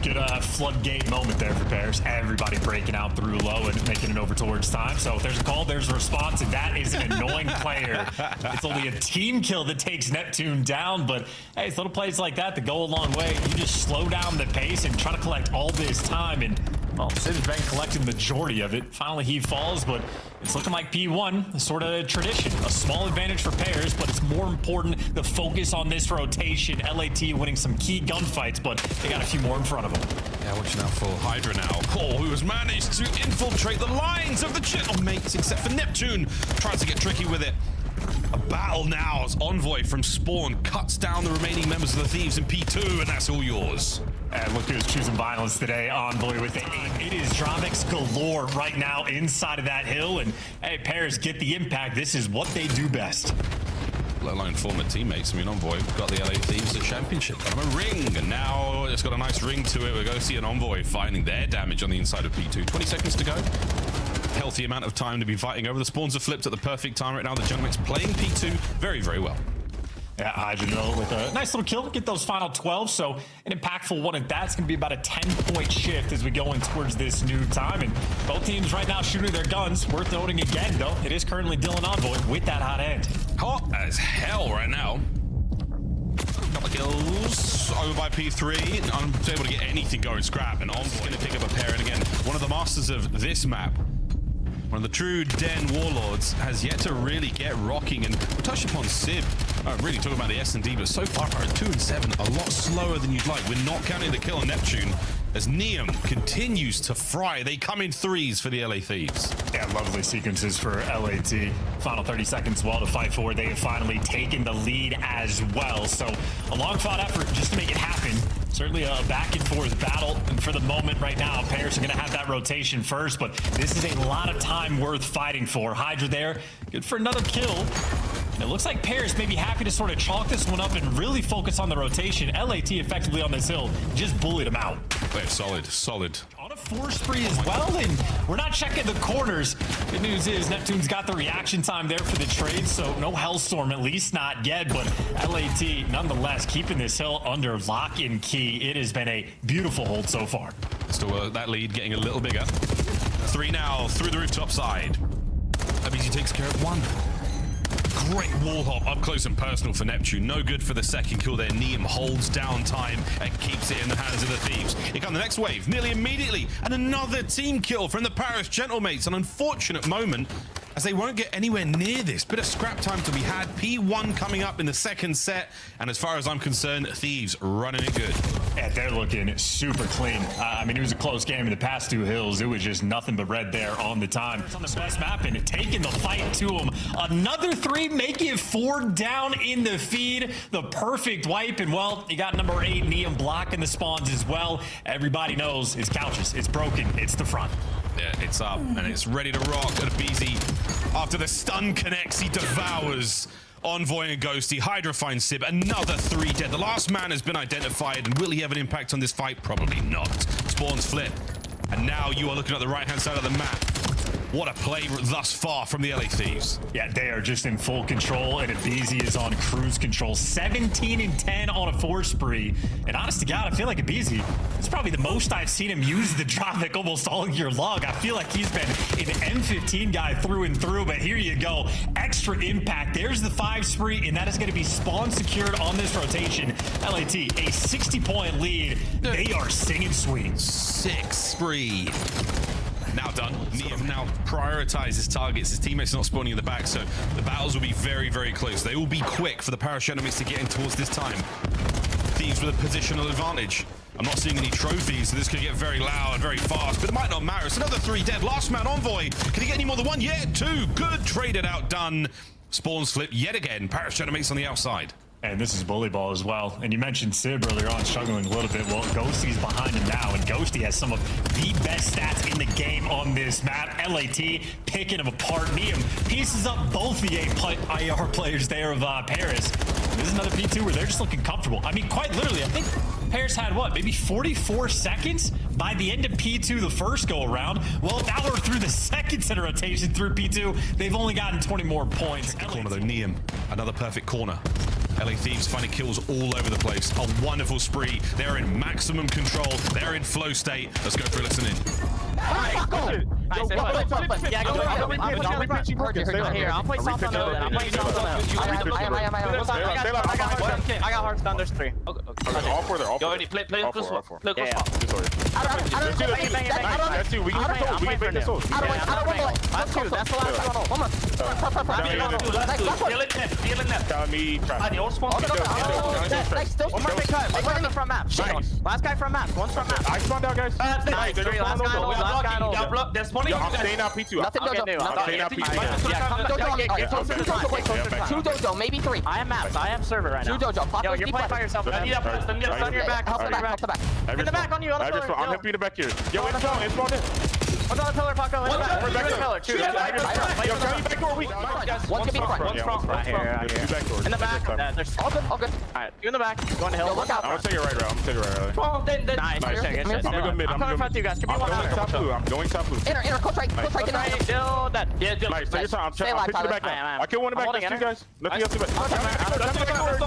Good floodgate moment there for Paris. Everybody breaking out through low and making it over towards time. So if there's a call, there's a response, and that is an annoying player. It's only a team kill that takes Neptune down, but hey, it's little plays like that that go a long way. You just slow down the pace and try to collect all this time, and well, Sib's been collecting the majority of it. Finally, he falls, but it's looking like P1, a sort of tradition. A small advantage for Pairs, but it's more important the focus on this rotation. LAT winning some key gunfights, but they got a few more in front of them. Yeah, watching out for Hydra now. Paul, who has managed to infiltrate the lines of the Gentlemates, except for Neptune, tries to get tricky with it. A battle now as Envoy from Spawn cuts down the remaining members of the Thieves in P2, and that's all yours. And look who's choosing violence today. Envoy with the aim. It is Dramix galore right now inside of that hill. And hey, Pairs get the impact. This is what they do best. Let alone former teammates. I mean, Envoy got the LA Thieves at championship. Got him a ring, and now it's got a nice ring to it. We're going to see an Envoy finding their damage on the inside of P2. 20 seconds to go. Healthy amount of time to be fighting over. The spawns are flipped at the perfect time right now. The Gentlemates playing P2 very, very well. Yeah, Hydra with a nice little kill, get those final 12, so an impactful one at that. It's going to be about a 10-point shift as we go in towards this new time, and both teams right now shooting their guns. Worth noting again, though, it is currently Dylan Envoy with that hot end. Hot as hell right now. Couple of kills over by P3. Unable to get anything going scrap, and Envoy's going to pick up a pair, and again, one of the masters of this map. One of the true Den warlords has yet to really get rocking, and we touched upon Sib. Really talking about the S&D, but so far, 2 and 7, a lot slower than you'd like. We're not counting the kill on Neptune, as Neum continues to fry. They come in threes for the LA Thieves. Yeah, lovely sequences for LAT. Final 30 seconds well to fight for. They have finally taken the lead as well. So a long fought effort just to make it happen. Certainly a back and forth battle, and for the moment right now, Pairs are going to have that rotation first, but this is a lot of time worth fighting for. Hydra there, good for another kill. And it looks like Pairs may be happy to sort of chalk this one up and really focus on the rotation. LAT effectively on this hill just bullied him out. They're solid. On a 4 spree as well, and we're not checking the corners. Good news is Neptune's got the reaction time there for the trade, so no Hellstorm, at least not yet, but LAT nonetheless keeping this hill under lock and key. It has been a beautiful hold so far. Still that lead getting a little bigger. 3 now through the rooftop side. aBeZy takes care of 1. Great wall hop up close and personal for Neptune. No good for the second kill there. Neum holds down time and keeps it in the hands of the Thieves. Here comes the next wave, nearly immediately. And another team kill from the Paris Gentlemates. An unfortunate moment as they won't get anywhere near this. Bit of scrap time to be had. P1 coming up in the second set. And as far as I'm concerned, Thieves running it good. Yeah, they're looking super clean. I mean, it was a close game in the past 2 hills. It was just nothing but red there on the time. It's on the best map and taking the fight to him. Another 3, making it 4 down in the feed. The perfect wipe. And well, you got number 8, Neum blocking the spawns as well. Everybody knows it's couches. It's broken. It's the front. Yeah, it's up and it's ready to rock. And aBeZy, after the stun connects, he devours Envoy and Ghosty. Hydra finds Sib. Another 3 dead. The last man has been identified, and will he have an impact on this fight? Probably not. Spawns flip. And now you are looking at the right-hand side of the map. What a play thus far from the LA Thieves. Yeah, they are just in full control, and aBeZy is on cruise control. 17 and 10 on a 4 spree. And honest to God, I feel like aBeZy, it's probably the most I've seen him use the Dravik almost all year long. I feel like he's been an M15 guy through and through, but here you go. Extra impact. There's the 5 spree, and that is going to be spawn secured on this rotation. LAT, a 60-point lead. They are singing sweet. 6 spree. Now done. Neum now prioritizes his targets. His teammates are not spawning in the back, so the battles will be very, very close. They will be quick for the Paris Gentlemates to get in towards this time. Thieves with a positional advantage. I'm not seeing any trophies, so this could get very loud, very fast, but it might not matter. It's another 3 dead. Last man, Envoy. Can he get any more than 1? Yeah, 2. Good. Traded out, done. Spawns flip yet again. Paris Gentlemates on the outside. And this is bully ball as well. And you mentioned Sib earlier on struggling a little bit. Well, Ghosty's behind him now, and Ghosty has some of the best stats in the game on this map. LAT picking him apart. Neum pieces up both the IR players there of Paris. And this is another P2 where they're just looking comfortable. I mean, quite literally, I think Paris had what, maybe 44 seconds by the end of P2 the first go around. Well, now we're through the second set of rotation through P2. They've only gotten 20 more points. Corner though, Neum. Another perfect corner. LA Thieves finding kills all over the place. A wonderful spree. They're in maximum control. They're in flow state. Let's go for a listen in. Yeah, go here. I'll play soft on the hood. I'm playing soft on the hood. I got hard stun. There's 3. All 4 there. All 4. Play close. Play close. That's 2. We can break this hold. That's the last one. Tell me. One more big cut. From map. Last guy from map. One's from map. I spawned out, guys. Last guy. There's money. I'm staying out P2. Nothing I'm staying out P2. Two dojo, maybe 3. I am maps. I am server right now. 2 dojo. Yo, you're playing by yourself. I need a pass. On your back. Help the back. In the back on you. I'm helping you the back here. Yo, it's spawned in. One's on the pillar, Paco. One's on the pillar. Two. Yo, tell me back door. One can be front. One's front. There's 2 back doors. In the back. There's all good. Alright, you in the back. Going to hill. Look out. I'm gonna take it right route. Nice. I'm gonna go mid. I'm coming in front of you guys. Give me one going top blue. I'm going top blue. Inner, close right. Still dead. Nice, take your time. I'm pitching the back now. I kill one in the back. There's 2 guys. Nothing else in the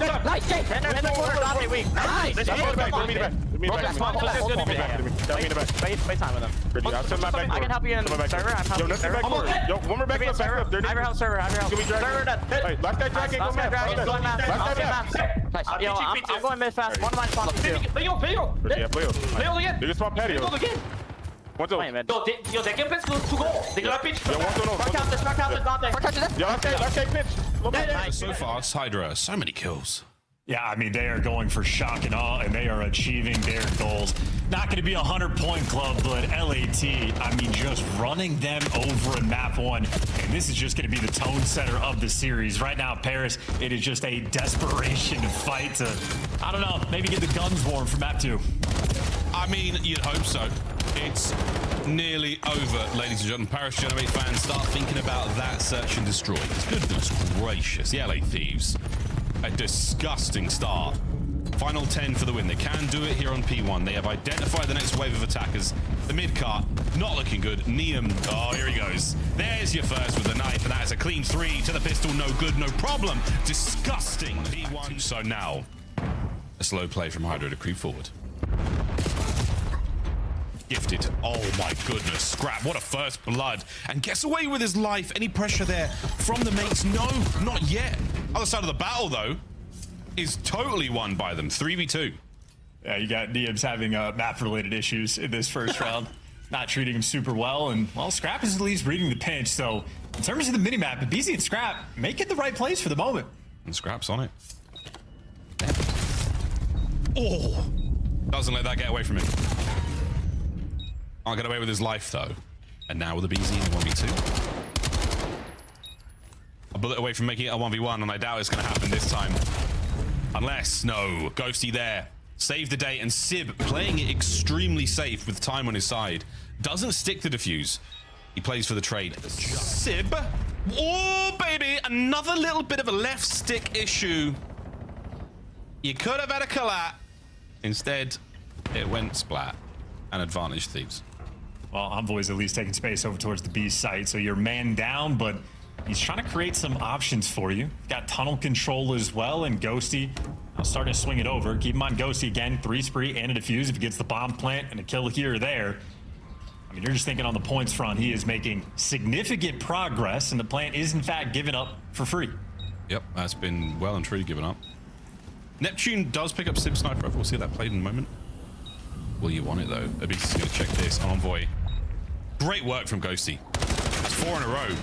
back. Nice, Jake. In the corner, not weak. Nice. Let me in the back. Let me in the back. Let me in the back. Play time with him. I'll send my back. I can help you in the server. I'm helping you server. Yo, one more back. Server. Server. Server dead. Hey, last guy dragging. Go map. Yo, I'm going mid fast. One of mine spawns too. Yeah, play again. They just spawn patio. One's over. Yo, they can pitch to go. They got pitch. Yo, one's over. Front count is not there. Yo, last guy pitch. So far, Hydra, so many kills. Yeah, I mean, they are going for shock and awe, and they are achieving their goals. Not going to be a 100-point club, but LAT, I mean, just running them over in map 1. And this is just going to be the tone setter of the series. Right now, Paris, it is just a desperation fight to, I don't know, maybe get the guns warm for map 2. I mean, you'd hope so. It's nearly over, ladies and gentlemen. Paris Gentlemates fans, start thinking about that search and destroy. Goodness gracious, the LA Thieves. A disgusting start. Final 10 for the win. They can do it here on P1. They have identified the next wave of attackers. The mid-cart, not looking good. Neum, oh, here he goes. There's your first with the knife, and that is a clean 3 to the pistol. No good, no problem. Disgusting. P1. So now, a slow play from Hydra to creep forward. Gifted. Oh my goodness. Scrap. What a first blood. And gets away with his life. Any pressure there from the mates? No, not yet. Other side of the battle, though, is totally won by them. 3v2. Yeah, you got Neums having map-related issues in this first round. Not treating him super well. And, well, Scrap is at least reading the pinch. So, in terms of the minimap, aBeZy and Scrap make it the right place for the moment. And Scrap's on it. Oh! Doesn't let that get away from him. Can't get away with his life, though. And now with aBeZy in the 1v2. A bullet away from making it a 1v1, and I doubt it's going to happen this time. Unless, no, Ghosty there. Save the day, and Sib playing it extremely safe with time on his side. Doesn't stick the defuse. He plays for the trade. Sib. Oh, baby. Another little bit of a left stick issue. You could have had a collat. Instead, it went splat. And advantage Thieves. Well, Envoy's at least taking space over towards the B site, so you're man down, but he's trying to create some options for you. Got tunnel control as well, and Ghosty now starting to swing it over. Keep in mind, Ghosty again, 3 spree and a defuse if he gets the bomb plant and a kill here or there. I mean, you're just thinking on the points front, he is making significant progress, and the plant is in fact given up for free. Yep, that's been well and truly given up. Neptune does pick up Sib sniper rifle. We'll see that played in a moment. Will you want it though? aBeZy's going to check this. Envoy. Great work from Ghosty. That's 4 in a row.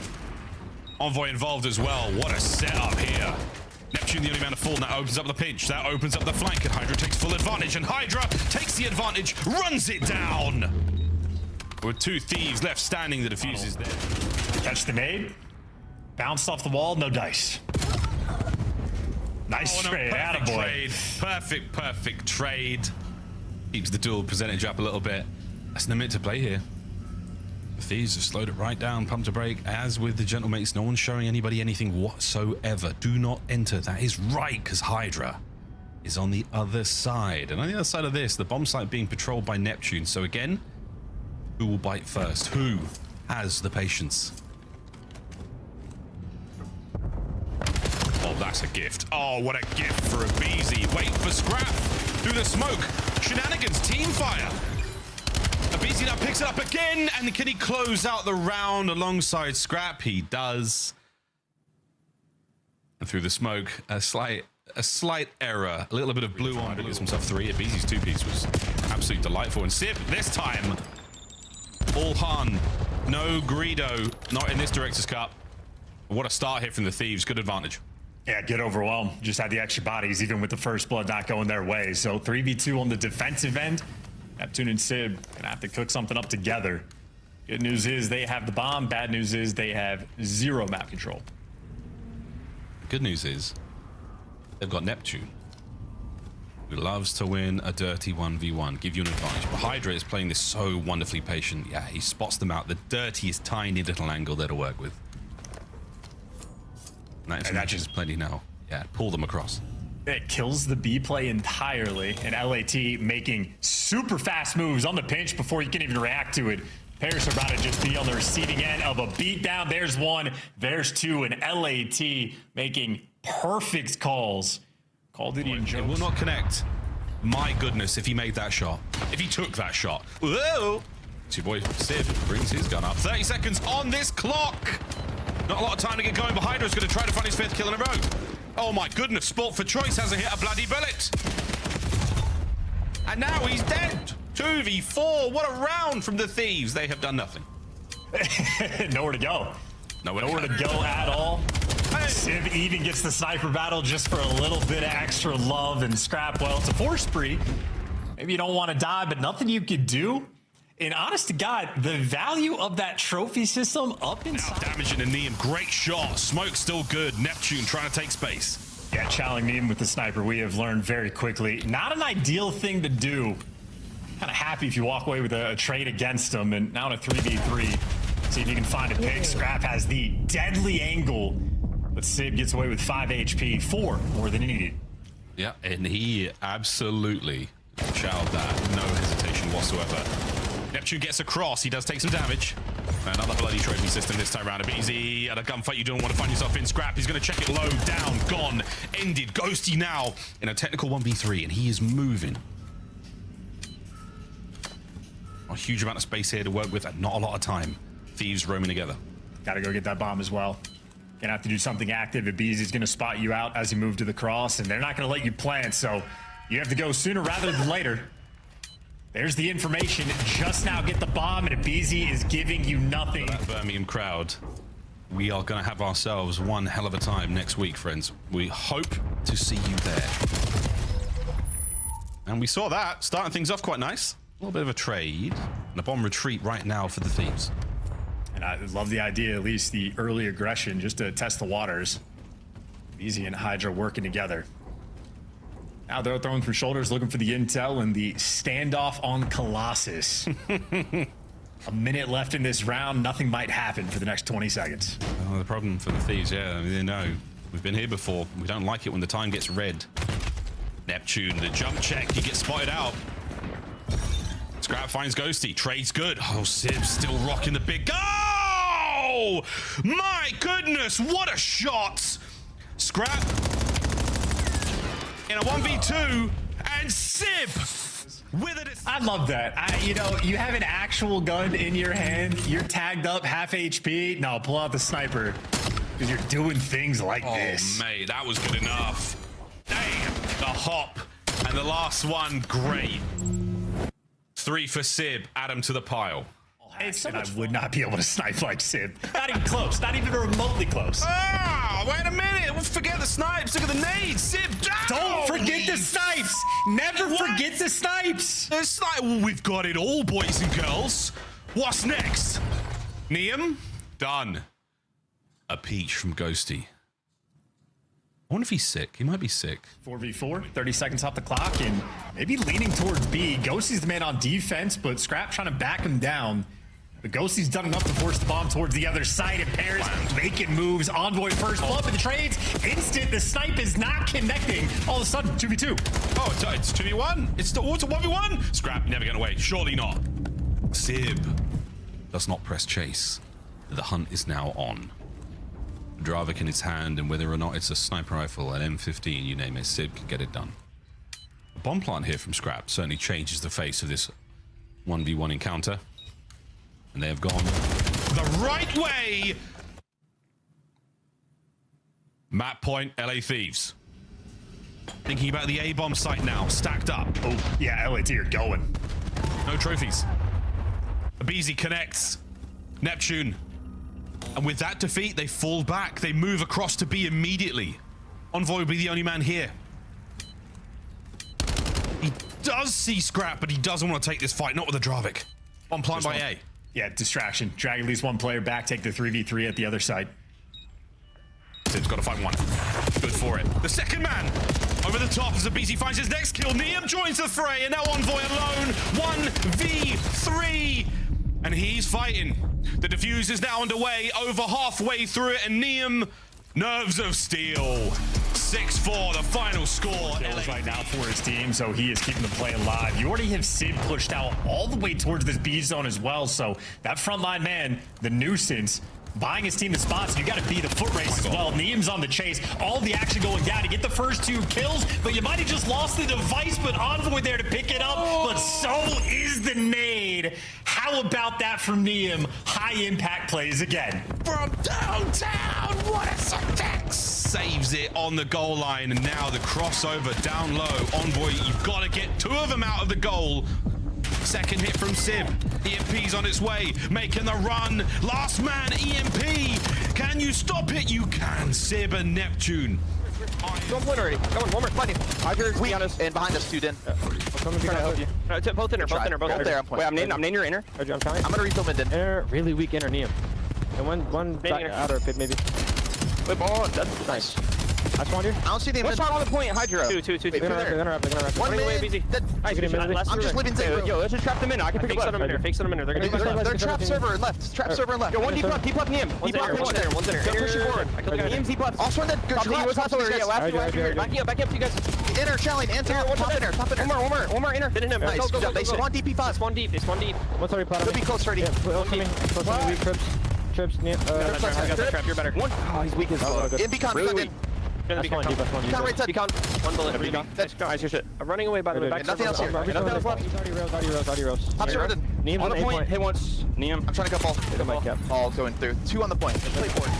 Envoy involved as well. What a setup here. Neptune the only man to fall, and that opens up the pinch. That opens up the flank, and Hydra takes full advantage, and Hydra takes the advantage, runs it down. With 2 thieves left standing, the defuse is there. Catch the nade. Bounced off the wall, no dice. Nice trade, attaboy. Perfect trade. Keeps the duel percentage up a little bit. That's no minute to play here. The Thieves have slowed it right down, pump to break. As with the Gentlemates, no one's showing anybody anything whatsoever. Do not enter. That is right, because Hydra is on the other side. And on the other side of this, the bomb site being patrolled by Neptune. So again, who will bite first? Who has the patience? Oh, that's that's a gift. Oh, what a gift for aBeZy. Wait for Scrap through the smoke. Shenanigans, team fire. aBeZy now picks it up again, and can he close out the round alongside Scrap? He does. And through the smoke, a slight error, a little bit of blue on, but gives himself 3. aBeZy's 2-piece was absolutely delightful. And Sib, this time, all Han, no Greedo, not in this Director's Cup. What a start here from the Thieves, good advantage. Yeah, get overwhelmed. Just had the extra bodies, even with the first blood not going their way. So 3v2 on the defensive end. Neptune and Sib gonna have to cook something up together. Good news is they have the bomb. Bad news is they have 0 map control. Good news is they've got Neptune, who loves to win a dirty 1v1, give you an advantage. But Hydra is playing this so wonderfully patient. Yeah, he spots them out. The dirtiest, tiny little angle there to work with. And that is plenty now. Yeah, pull them across. It kills the B play entirely, and LAT making super fast moves on the pinch before you can even react to it. Paris are about to just be on the receiving end of a beatdown. There's 1, there's 2, and LAT making perfect calls. Call Duty and jokes. It will not connect. My goodness, if he made that shot. If he took that shot. Whoa! So your boy Sib brings his gun up. 30 seconds on this clock. Not a lot of time to get going, but Hydra's going to try to find his 5th kill in a row. Oh my goodness, Sport for Choice hasn't hit a bloody bullet. And now he's dead. 2v4, what a round from the Thieves. They have done nothing. Nowhere to go. Nowhere to go at all. Hey. Sib even gets the sniper battle just for a little bit of extra love and scrap. Well, it's a 4 spree. Maybe you don't want to die, but nothing you could do. And honest to God, the value of that trophy system up inside. Now damaging the Neem, great shot. Smoke still good. Neptune trying to take space. Yeah, challenging Neem with the sniper, we have learned very quickly. Not an ideal thing to do. Kind of happy if you walk away with a trade against him, and now in a 3v3. See if you can find a pick. Scrap has the deadly angle, but Sib gets away with 5 HP, 4 more than he needed. Yeah, and he absolutely chowed that, no hesitation whatsoever. Neptune gets across, he does take some damage. Another bloody trophy system this time around. aBeZy at a gunfight you don't want to find yourself in. Scrap, he's going to check it low, down, gone, ended. Ghosty now in a technical 1v3, and he is moving. A huge amount of space here to work with and not a lot of time. Thieves roaming together. Gotta go get that bomb as well. Gonna have to do something active. aBeZy's gonna spot you out as you move to the cross, and they're not gonna let you plant, so you have to go sooner rather than later. There's the information. Just now get the bomb, and aBeZy is giving you nothing. For that Birmingham crowd, we are gonna have ourselves one hell of a time next week, friends. We hope to see you there. And we saw that, starting things off quite nice. A little bit of a trade, and a bomb retreat right now for the Thieves. And I love the idea, at least the early aggression, just to test the waters. aBeZy and Hydra working together. Now they're throwing through shoulders, looking for the intel and the standoff on Colossus. A minute left in this round. Nothing might happen for the next 20 seconds. Oh, the problem for the Thieves, yeah, I mean, they know. We've been here before. We don't like it when the time gets red. Neptune, the jump check, he gets spotted out. Scrap finds Ghosty. Trade's good. Oh, Sib's still rocking the big... Oh! My goodness, what a shot! Scrap in a 1v2, and Sib with it. I love that. You know, you have an actual gun in your hand. You're tagged up, half HP. No, pull out the sniper, because you're doing things like this. Oh, mate, that was good enough. Damn, the hop. And the last one, great. 3 for Sib, add him to the pile. It's so I would not be able to snipe like Sib. Not even close, not even remotely close. Ah, wait a minute. We'll forget the snipes. Look at the nades. Sib, don't forget the snipes. Never forget the snipes. It's like, well, we've got it all, boys and girls. What's next? Neem, done. A peach from Ghosty. I wonder if he's sick. He might be sick. 4v4, 30 seconds off the clock, and maybe leaning towards B. Ghosty's the man on defense, but Scrap trying to back him down. But Ghosty's done enough to force the bomb towards the other side, and Paris making moves. Envoy first blood, but the trades instant. The snipe is not connecting. All of a sudden, 2v2. Oh, it's 2v1. It's a 1v1. Scrap never getting away. Surely not. Sib does not press chase. The hunt is now on. Dravik in his hand, and whether or not it's a sniper rifle, an M15, you name it, Sib can get it done. A bomb plant here from Scrap certainly changes the face of this 1v1 encounter. And they have gone the right way! Map point, LA Thieves. Thinking about the A-bomb site now, stacked up. Oh, yeah, LAT are going. No trophies. aBeZy connects. Neptune. And with that defeat, they fall back. They move across to B immediately. Envoy will be the only man here. He does see Scrap, but he doesn't want to take this fight, not with a Dravik. On plant by A. Yeah, distraction. Drag at least one player back, take the 3v3 at the other side. Sib's got to find one. Good for it. The second man over the top as aBeZy finds his next kill. Neum joins the fray, and now Envoy alone. 1v3. And he's fighting. The defuse is now underway, over halfway through it, and Neum, nerves of steel. 6-4, the final score. Kills right now for his team, so he is keeping the play alive. You already have Sib pushed out all the way towards this B zone as well, so that frontline man, the nuisance, buying his team the spots. You got to beat the foot race as well. Neum's on the chase. All the action going down to get the first 2 kills, but you might have just lost the device, but Envoy there to pick it up, but so is the nade. How about that from Neum? High impact plays again. From downtown, what a syntax! Saves it on the goal line, and now the crossover down low. Envoy, you've got to get 2 of them out of the goal. Second hit from Sib. EMP's on its way, making the run. Last man, EMP. Can you stop it? You can. Sib and Neptune. Go one already. Go on, one more. Find him. Hydra's behind us. And behind us, too, Den. I'm trying to help you. Both inner, both inner, both inner. There, wait, I'm naming your inner. I'm trying. I'm gonna refill mid, Den. Inner, really weak inner, Neum. And one back outer pit, maybe. Wait, ball. That's nice. I spawned here. I don't see the one shot on the point, Hydra. Two. They're gonna wrap. One minute. I'm just leaving zero. Yo, let's just trap them in. I can pick them in. Fake them in. They're trap server and left. Trap server and left. Yo, one deep left Neum. Deep left. One's there. They're pushing forward. Neum's deep left. Also, then good. Back up, you guys. Inner challenge. Top inner. One more inner. Hit him. Nice. They spawn deep. They spawn deep. What's already plotted? They'll be close already. Trips. I got that trap. You're better. One. Oh, he's weak as hell. In beacon. Beacon right side. Beacon. One bullet. Beacon. Nice, your shit. I'm running away by the way. Nothing else here. Nothing else left. Already rose. Top server. Neum on the point. Hit once. Neum. I'm trying to cut ball. Hit him. Ball going through. 2 on the point. Play forward.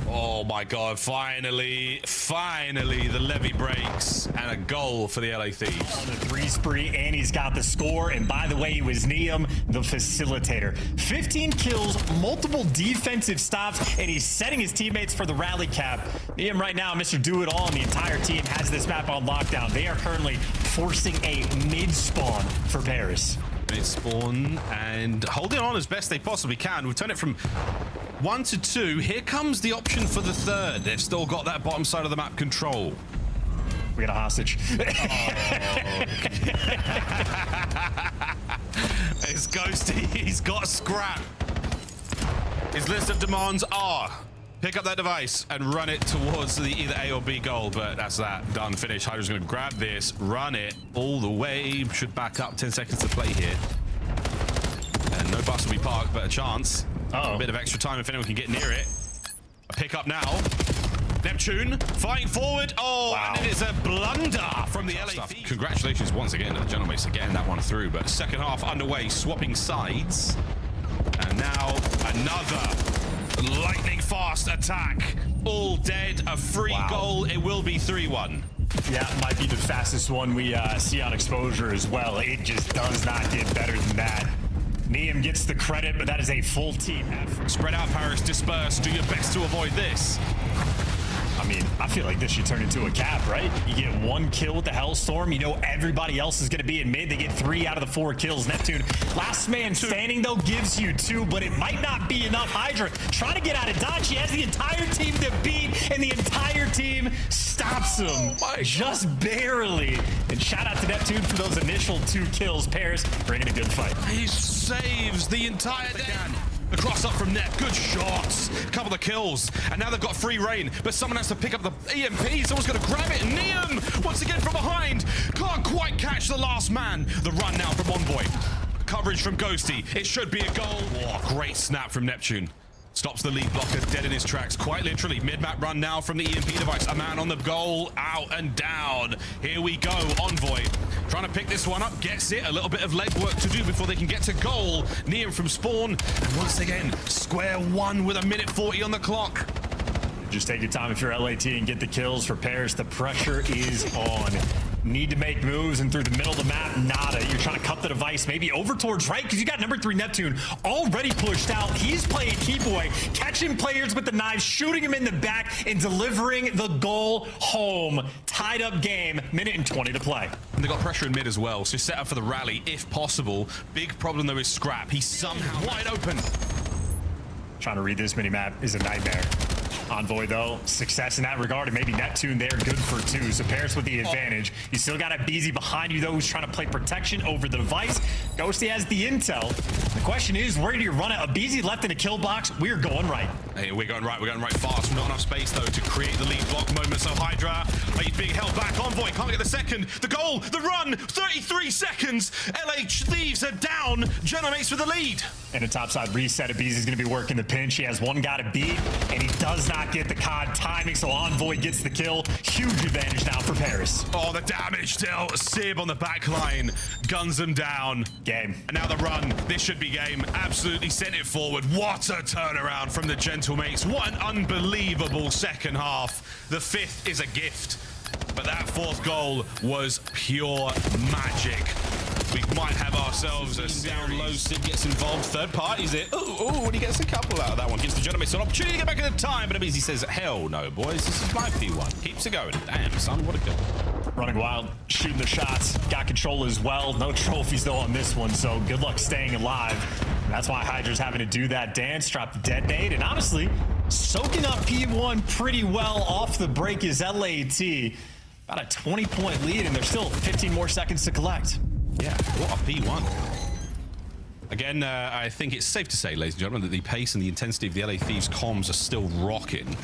Oh my God, finally, the levy breaks and a goal for the LA Thieves. On the 3 spree, and he's got the score. And by the way, it was Neum, the facilitator. 15 kills, multiple defensive stops, and he's setting his teammates for the rally cap. Neum right now, Mr. Do-It-All, and the entire team has this map on lockdown. They are currently forcing a mid-spawn for Paris. Mid-spawn and holding on as best they possibly can. We've turned it from 1 to 2. Here comes the option for the 3rd. They've still got that bottom side of the map control. We got a hostage. It's Ghosty. He's got Scrap. His list of demands are pick up that device and run it towards the either A or B goal, but that's that. Done, finished. Hydra's going to grab this, run it all the way. Should back up. 10 seconds to play here. And no bus will be parked, but a chance. A bit of extra time if anyone can get near it. A pick up now. Neptune fighting forward. Oh, wow. And it is a blunder from the LA Thieves. Congratulations once again to the Gentlemates for getting that one through, but second half underway, swapping sides. And now another lightning fast attack. All dead. A free goal. It will be 3-1. Yeah, might be the fastest one we see on exposure as well. It just does not get better than that. Neum gets the credit, but that is a full team effort. Spread out, Paris, disperse. Do your best to avoid this. I mean, I feel like this should turn into a cap, right? You get 1 kill with the Hellstorm. You know everybody else is going to be in mid. They get 3 out of the 4 kills. Neptune, last man standing, though, gives you 2, but it might not be enough. Hydra trying to get out of dodge. He has the entire team to beat, and the entire team stops him. Just barely. And shout out to Neptune for those initial 2 kills. Paris bringing a good fight. He saves the entire day. The cross up from Net, good shots, couple of kills, and now they've got free reign, but someone has to pick up the EMP, someone's gonna grab it, Neum, once again from behind, can't quite catch the last man. The run now from Envoy, coverage from Ghosty, it should be a goal. Oh, great snap from Neptune. Stops the lead blocker dead in his tracks, quite literally. Mid-map run now from the EMP device. A man on the goal, out and down. Here we go, Envoy. Trying to pick this one up, gets it. A little bit of legwork to do before they can get to goal. Near from spawn, and once again, square one with 1:40 on the clock. Just take your time if you're LAT and get the kills for Paris. The pressure is on. Need to make moves, and through the middle of the map, nada. You're trying to cut the device, maybe over towards right, because you got number 3 Neptune already pushed out. He's playing key boy, catching players with the knives, shooting him in the back, and delivering the goal home. Tied up game, minute and 20 to play. And they got pressure in mid as well, so set up for the rally if possible. Big problem though is Scrap. He's somehow wide open. Trying to read this mini-map is a nightmare. Envoy, though, success in that regard, and maybe Neptune there, good for 2. So Paris with the advantage. You still got aBeZy behind you, though, who's trying to play protection over the device. Ghosty has the intel. The question is, where do you run it? aBeZy left in a kill box. We're going right. Hey, we're going right fast. Not enough space, though, to create the lead block moment. So Hydra, he's being held back. Envoy can't get the second. The goal, the run, 33 seconds. LH Thieves are down. Gentlemates with the lead. And a topside reset. aBeZy's going to be working the pinch. He has one guy to beat, and he does not get the COD timing, so Envoy gets the kill. Huge advantage now for Paris. Oh, the damage still. Sib on the back line guns them down. Game. And now the run. This should be game. Absolutely sent it forward. What a turnaround from the Gentlemates. What an unbelievable second half. The 5th is a gift, but that 4th goal was pure magic. We might have ourselves a down low. Sib gets involved. Third party's it. Oh, and he gets a couple out of that one. Gives the Gentlemates an opportunity to get back in the time, but aBeZy says, hell no, boys. This is my P1. Keeps it going. Damn, son, what a goal. Running wild, shooting the shots. Got control as well. No trophies, though, on this one, so good luck staying alive. And that's why Hydra's having to do that dance, drop the detonate, and honestly, soaking up P1 pretty well off the break is LAT. About a 20-point lead, and there's still 15 more seconds to collect. Yeah, what a P1. Again, I think it's safe to say, ladies and gentlemen, that the pace and the intensity of the LA Thieves comms are still rocking.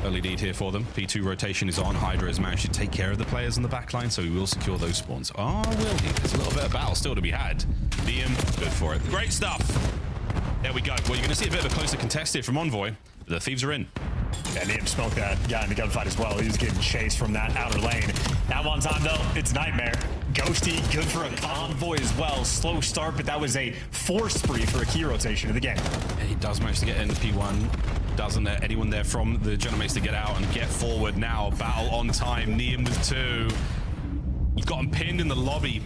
Early lead here for them. P2 rotation is on. Hydra has managed to take care of the players on the back line, so he will secure those spawns. Oh, will he? There's a little bit of battle still to be had. Liam, good for it. Great stuff. There we go. Well, you're going to see a bit of a closer contest here from Envoy. The Thieves are in. Yeah, Liam smoked that guy in the gunfight as well. He was getting chased from that outer lane. That one time, though, it's Nightmare. Ghosty, good for a Envoy as well. Slow start, but that was a force spree for a key rotation of the game. Yeah, he does manage to get into P1. Doesn't let anyone there from the Gentlemates to get out and get forward now. Battle on time. Liam with 2. You've got him pinned in the lobby.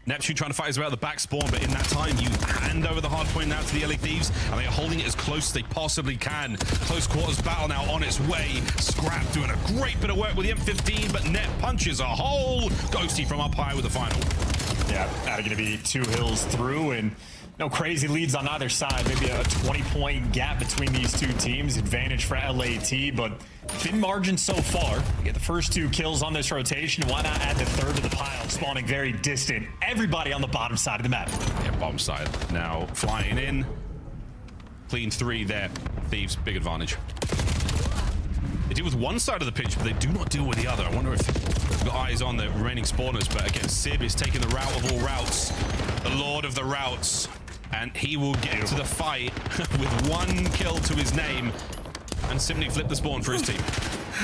Neptune trying to fight his way out the back spawn, but in that time, you hand over the hard point now to the LA Thieves, and they are holding it as close as they possibly can. Close quarters battle now on its way. Scrap doing a great bit of work with the M15, but Net punches a hole. Ghosty from up high with the final. Yeah, now going to be 2 hills through, and no crazy leads on either side. Maybe a 20-point gap between these 2 teams. Advantage for LAT, but thin margin so far. You get the first 2 kills on this rotation. Why not add the 3rd to the pile? Spawning very distant. Everybody on the bottom side of the map. Yeah, bottom side. Now flying in. Clean 3 there. Thieves, big advantage. They deal with one side of the pitch, but they do not deal with the other. I wonder if they've got eyes on the remaining spawners, but again, Sib is taking the route of all routes. The Lord of the Routes. And he will get to the fight with 1 kill to his name and simply flip the spawn for his team.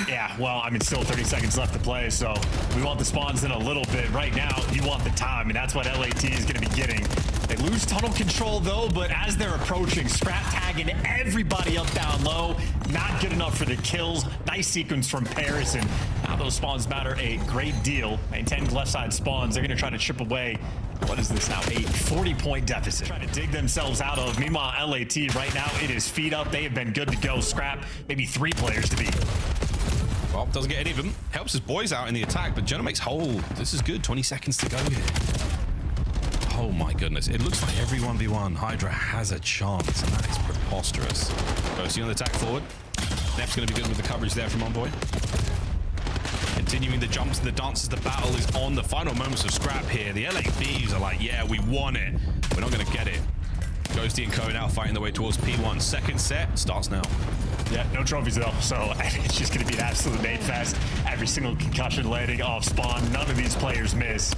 Yeah, well, I mean, still 30 seconds left to play, so we want the spawns in a little bit. Right now, you want the time, and that's what LAT is going to be getting. They lose tunnel control, though, but as they're approaching, Scrap tagging everybody up down low. Not good enough for the kills. Nice sequence from Paris, and now those spawns matter a great deal. Maintain left side spawns. They're going to try to chip away. What is this now? A 40-point deficit. Trying to dig themselves out of. Meanwhile, LAT right now, it is feet up. They have been good to go. Scrap, maybe 3 players to beat. Well, doesn't get any of them. Helps his boys out in the attack, but Gentlemates hold. This is good. 20 seconds to go here. Oh my goodness. It looks like every 1v1, Hydra has a chance, and that is preposterous. Ghosty on the attack forward. Nep's going to be good with the coverage there from Envoy. Continuing the jumps and the dances, the battle is on. The final moments of Scrap here. The LA Thieves are like, yeah, we won it. We're not going to get it. Ghosty and Co now fighting their way towards P1. Second set starts now. Yeah, no trophies though, so it's just going to be an absolute nade fest. Every single concussion landing off spawn, none of these players miss.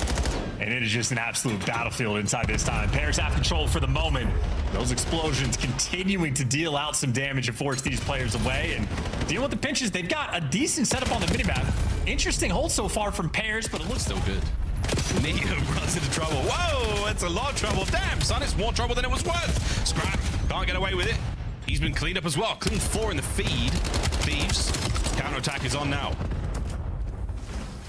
And it is just an absolute battlefield inside this time. Pairs have control for the moment. Those explosions continuing to deal out some damage and force these players away. And dealing with the pinches, they've got a decent setup on the minimap. Interesting hold so far from Pairs, but it looks Still good. Neo runs into trouble. Whoa, it's a lot of trouble. Damn, son, it's more trouble than it was worth. Scrap, can't get away with it. He's been cleaned up as well. Clean 4 in the feed. Thieves. Counterattack is on now.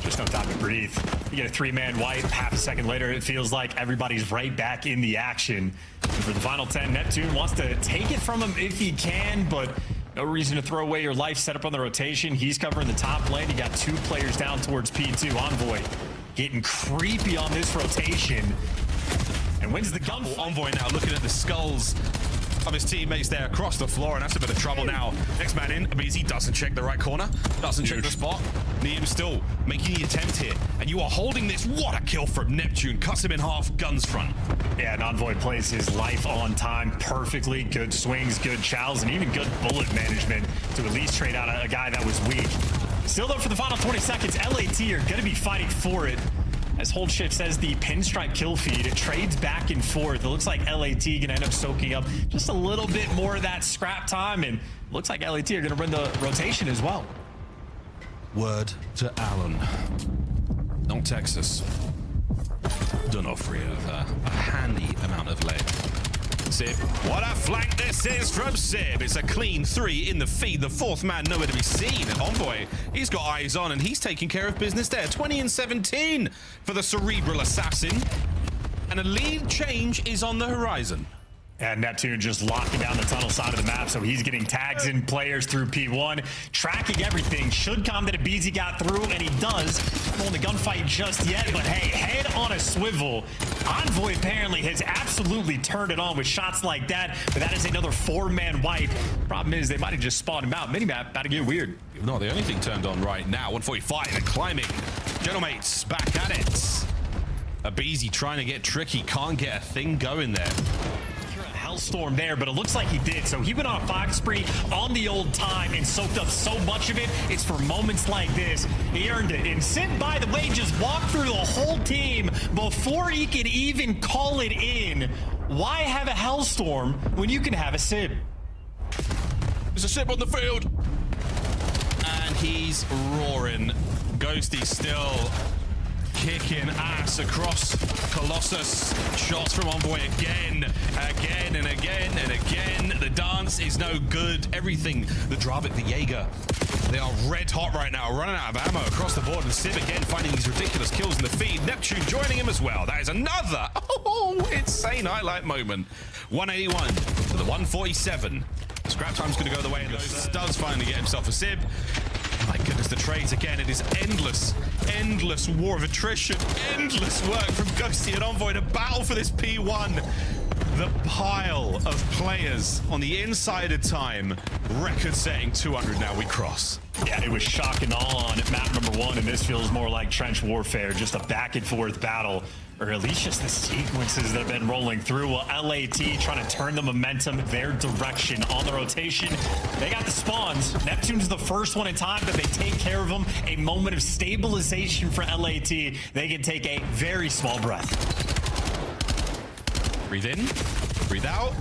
just no time to breathe. You get a 3-man wipe. Half a second later, it feels like everybody's right back in the action. And for the final 10, Neptune wants to take it from him if he can, but no reason to throw away your life. Set up on the rotation. He's covering the top lane. You got 2 players down towards P2. Envoy getting creepy on this rotation. And wins the gun. Envoy now looking at the skulls of his teammates there across the floor, and that's a bit of trouble now. Next man in, aBeZy doesn't check the right corner, doesn't check the spot. Neem still making the attempt here, and you are holding this. What a kill from Neptune. Cuts him in half, guns front. Yeah, and Envoy plays his life on time perfectly. Good swings, good chows, and even good bullet management to at least trade out a guy that was weak. Still though, for the final 20 seconds, LAT are going to be fighting for it. As Hold Shift says, the pinstripe kill feed, it trades back and forth. It looks like LAT gonna end up soaking up just a little bit more of that scrap time, and it looks like LAT are gonna win the rotation as well. Word to Allen. Not Texas. D'Onofrio, a handy amount of lead. Sib, what a flank this is from Sib. It's a clean 3 in the feed. The 4th man nowhere to be seen. And Envoy, he's got eyes on and he's taking care of business there. 20 and 17 for the cerebral assassin. And a lead change is on the horizon. And Neptune just locking down the tunnel side of the map, so he's getting tags in players through P1, tracking everything. Should come that aBeZy got through, and he does. Not in the gunfight just yet, but hey, head on a swivel. Envoy apparently has absolutely turned it on with shots like that, but that is another 4-man wipe. Problem is, they might have just spawned him out. Minimap about to get weird. Not the only thing turned on right now. 145 and climbing. Gentlemates back at it. aBeZy trying to get tricky, can't get a thing going there. Hellstorm there, but it looks like he did. So he went on a fire spree on the old time and soaked up so much of it. It's for moments like this. He earned it. And Sib, by the way, just walked through the whole team before he could even call it in. Why have a Hellstorm when you can have a Sib? There's a Sib on the field. And he's roaring. Ghosty still kicking ass across Colossus. Shots from Envoy again and again and again. The dance is no good. Everything, the Dravik, the Jaeger, they are red hot right now, running out of ammo across the board. And Sib again finding these ridiculous kills in the feed. Neptune joining him as well. That is another insane highlight moment. 181 to the 147. Scrap time's going to go the way, and does finally get himself a Sib. My goodness, the trades again. It is endless war of attrition, endless work from Ghosty and Envoy to battle for this P1. The pile of players on the inside of time, record-setting 200 now we cross. Yeah, it was shock and awe on map number 1, and this feels more like trench warfare, just a back and forth battle, or at least just the sequences that have been rolling through. Well, LAT trying to turn the momentum their direction on the rotation. They got the spawns. Neptune's the first one in time, but they take care of them. A moment of stabilization for LAT. They can take a very small breath. Breathe in, breathe out,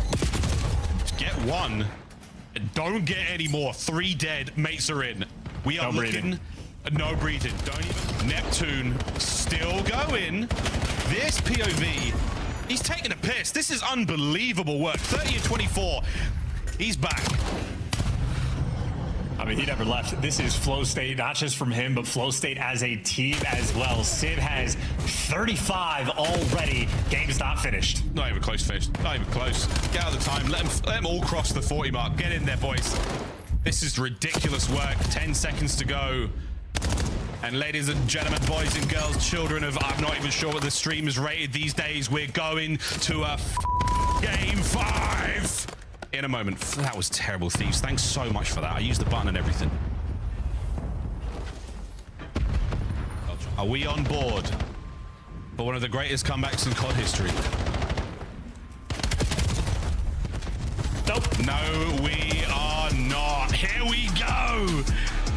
get 1. Don't get any more. 3 dead, mates are in. We are looking. No breathing. Don't even. Neptune still going. This POV, he's taking a piss. This is unbelievable work. 30 and 24. He's back. I mean, he never left. This is flow state, not just from him, but flow state as a team as well. Sib has 35 already. Game's not finished. Not even close finished. Not even close. Get out of the time. Let them all cross the 40 mark. Get in there, boys. This is ridiculous work. 10 seconds to go. And ladies and gentlemen, boys and girls, children of, I'm not even sure what the stream is rated these days. We're going to a game 5 in a moment. That was terrible, Thieves. Thanks so much for that. I used the button and everything. Are we on board for one of the greatest comebacks in COD history? Nope. No, we are not. Here we go.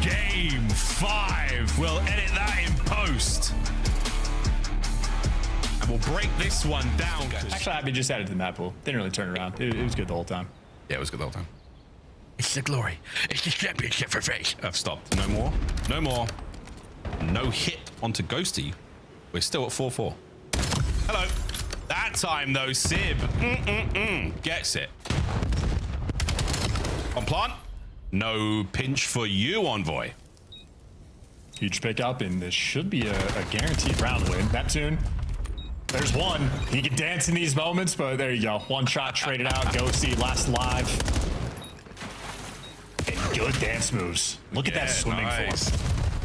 Game 5. We'll edit that in post. And we'll break this one down. Actually, I just added to the map pool. Didn't really turn around. It was good the whole time. Yeah, it was good the whole time. It's the glory. It's the championship for Faze. I've stopped. No more. No more. No hit onto Ghosty. We're still at 4-4. Hello. That time, though, Sib gets it. On plant. No pinch for you, Envoy. Huge pickup, and this should be a guaranteed round win. Neptune. There's one. He can dance in these moments, but there you go. One shot traded out. Ghosty last alive. And good dance moves. Look at that swimming form.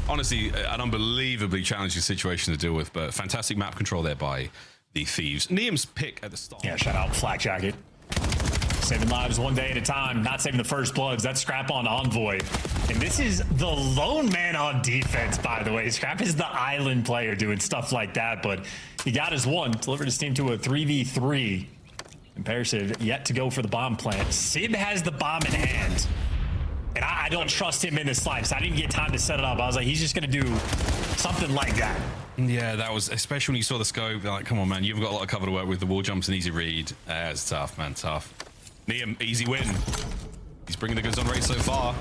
Honestly, an unbelievably challenging situation to deal with, but fantastic map control there by the Thieves. Niam's pick at the start. Yeah, shout out Flak Jacket. Saving lives one day at a time, not saving the first bloods. That's Scrap on Envoy. And this is the lone man on defense, by the way. Scrap is the island player doing stuff like that, but he got his one, delivered his team to a 3v3. And Paris have yet to go for the bomb plant. Sib has the bomb in hand. And I don't trust him in this slide, so I didn't get time to set it up. I was like, he's just going to do something like that. Yeah, that was, especially when you saw the scope, like, come on, man, you've got a lot of cover to work with. The wall jumps and easy read. It's tough, man, tough. Niam, easy win. He's bringing the goods on rate so far.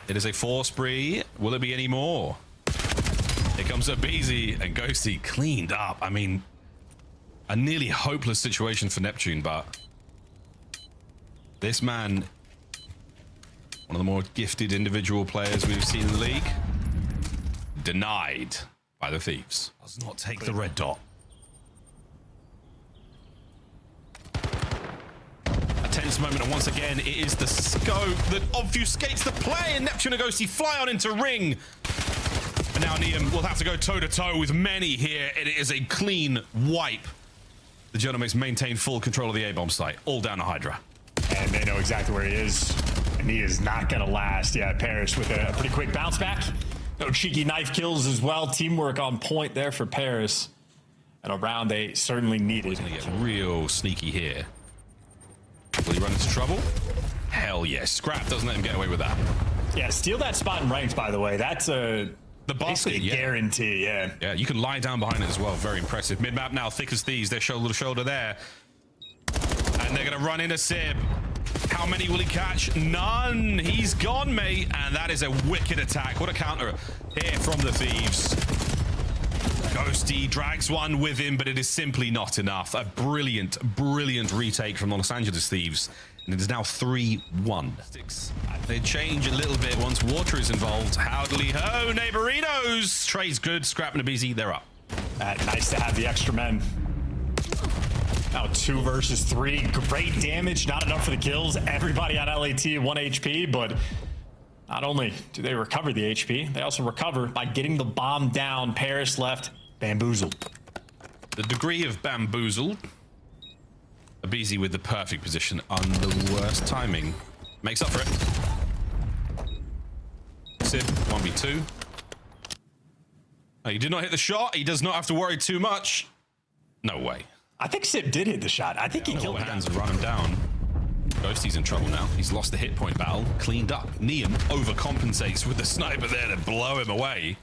It is a 4 spree. Will it be any more? Here comes aBeZy, and Ghosty cleaned up. I mean, a nearly hopeless situation for Neptune, but this man, one of the more gifted individual players we've seen in the league, denied by the Thieves. Does not take the red dot. A tense moment, and once again, it is the scope that obfuscates the play, and Neptune and Ghosty fly on into ring. And now Niam will have to go toe-to-toe with many here, and it is a clean wipe. The Gentlemates maintain full control of the A-bomb site, all down to Hydra. And they know exactly where he is. And he is not going to last. Yeah, Paris with a pretty quick bounce back. No cheeky knife kills as well. Teamwork on point there for Paris. And a round they certainly needed. He's going to get real sneaky here. Will he run into trouble? Hell yes. Scrap doesn't let him get away with that. Yeah, steal that spot in ranked, by the way. That's a basically a guarantee, yeah. Yeah, you can lie down behind it as well. Very impressive. Mid-map now, thick as thieves. They're shoulder to shoulder there. And they're going to run into Sib. How many will he catch? None. He's gone, mate. And that is a wicked attack. What a counter here from the Thieves. Ghosty drags one with him, but it is simply not enough. A brilliant, brilliant retake from the Los Angeles Thieves. And it is now 3-1. They change a little bit once water is involved. Howdly ho, neighborinos. Trey's good. Scrap and aBeZy, they're up. Nice to have the extra men. Now 2 versus 3. Great damage. Not enough for the kills. Everybody on LAT 1 HP, but not only do they recover the HP, they also recover by getting the bomb down. Paris left bamboozled. The degree of bamboozled. aBeZy with the perfect position on the worst timing. Makes up for it. Sib, 1v2. Oh, he did not hit the shot. He does not have to worry too much. No way. I think Sib did hit the shot. I think he killed the hands and run him down. Ghosty's in trouble now. He's lost the hit point battle. Cleaned up. Niam overcompensates with the sniper there to blow him away.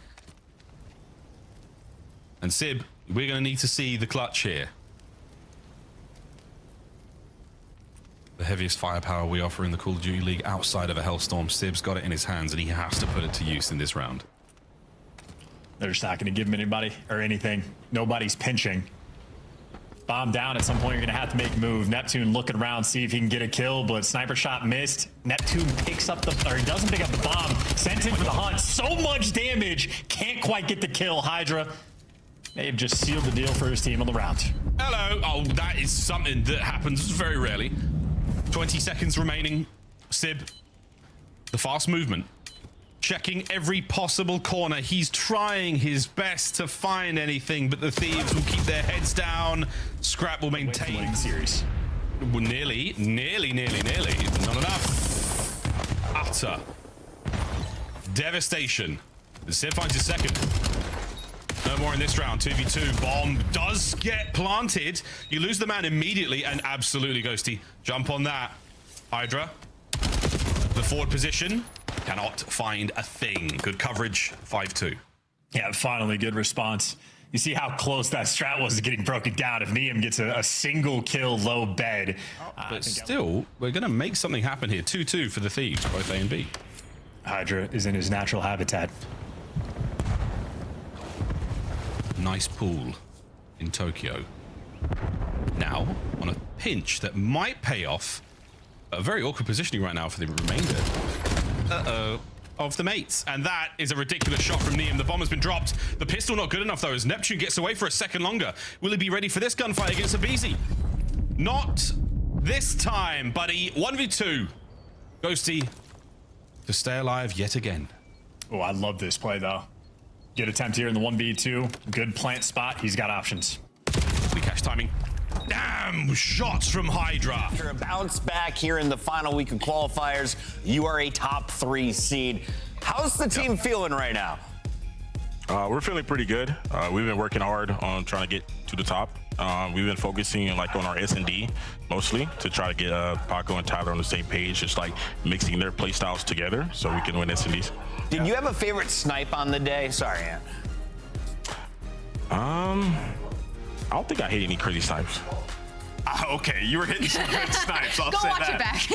And Sib, we're going to need to see the clutch here. The heaviest firepower we offer in the Call of Duty League outside of a Hellstorm. Sib's got it in his hands, and he has to put it to use in this round. They're just not going to give him anybody or anything. Nobody's pinching. Bomb down. At some point, you're going to have to make a move. Neptune looking around, see if he can get a kill, but sniper shot missed. Neptune picks up or he doesn't pick up the bomb. Sent in for the hunt. So much damage. Can't quite get the kill. Hydra may have just sealed the deal for his team on the round. Hello. Oh, that is something that happens very rarely. 20 seconds remaining. Sib, the fast movement. Checking every possible corner. He's trying his best to find anything, but the Thieves will keep their heads down. Scrap will maintain. Series. Well, nearly. Not enough. Utter devastation. Sib finds his second. No more in this round. 2v2. Bomb does get planted. You lose the man immediately, and absolutely, Ghosty, jump on that. Hydra, the forward position, cannot find a thing. Good coverage, 5-2. Yeah, finally, good response. You see how close that strat was to getting broken down. If Neum gets a single kill low bed. But still, we're going to make something happen here. 2-2 for the Thieves, both A and B. Hydra is in his natural habitat. Nice pool in Tokyo. Now, on a pinch that might pay off, a very awkward positioning right now for the remainder of the mates. And that is a ridiculous shot from Neum. The bomb has been dropped. The pistol not good enough, though, as Neptune gets away for a second longer. Will he be ready for this gunfight against aBeZy? Not this time, buddy. 1v2. Ghosty to stay alive yet again. Oh, I love this play, though. Good attempt here in the 1v2. Good plant spot. He's got options. We catch timing. Damn shots from Hydra. After a bounce back here in the final week of qualifiers, you are a top 3 seed. How's the team feeling right now? We're feeling pretty good. We've been working hard on trying to get to the top. We've been focusing on our S&D mostly to try to get Paco and Tyler on the same page, just like mixing their play styles together so we can win S&Ds. Did you have a favorite snipe on the day? Sorry, Ant. I don't think I hit any crazy snipes. Okay, you were hitting some good snipes. I'll Go say watch that. it back.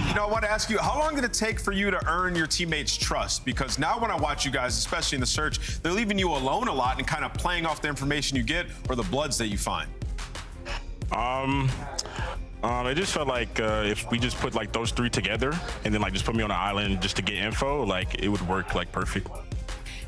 You know, I want to ask you, how long did it take for you to earn your teammates' trust? Because now when I watch you guys, especially in the search, they're leaving you alone a lot and kind of playing off the information you get or the bloods that you find. It just felt like if we just put like those 3 together and then like just put me on an island just to get info, like it would work like perfect.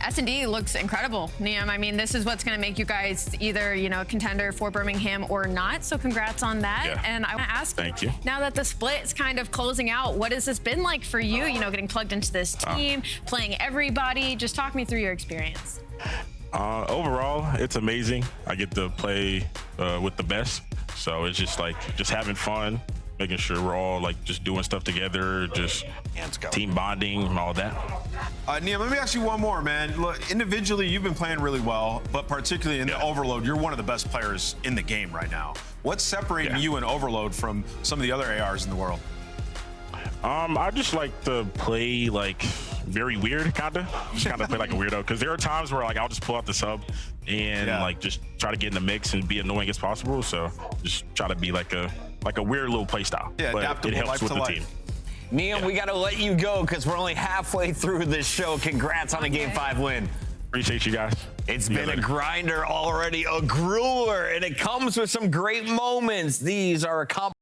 S&D looks incredible, Neum. I mean, this is what's going to make you guys either, you know, contender for Birmingham or not. So congrats on that. Yeah. And I want to ask Thank you. Now that the split is kind of closing out, what has this been like for you, you know, getting plugged into this team, playing everybody? Just talk me through your experience. Overall, it's amazing. I get to play with the best. So it's just like just having fun, making sure we're all like just doing stuff together, just team bonding and all that. Neum, let me ask you one more, man. Look, individually, you've been playing really well, but particularly in the Overload, you're one of the best players in the game right now. What's separating you in Overload from some of the other ARs in the world? I just like to play like very weird, kind of play like a weirdo. Because there are times where like I'll just pull out the sub and like just try to get in the mix and be annoying as possible. So just try to be like a weird little play style. Yeah, but adaptable, it helps with the team. Neum, we got to let you go because we're only halfway through this show. Congrats on a Game 5 win. Appreciate you guys. It's been a grinder already, a grueler, and it comes with some great moments. These are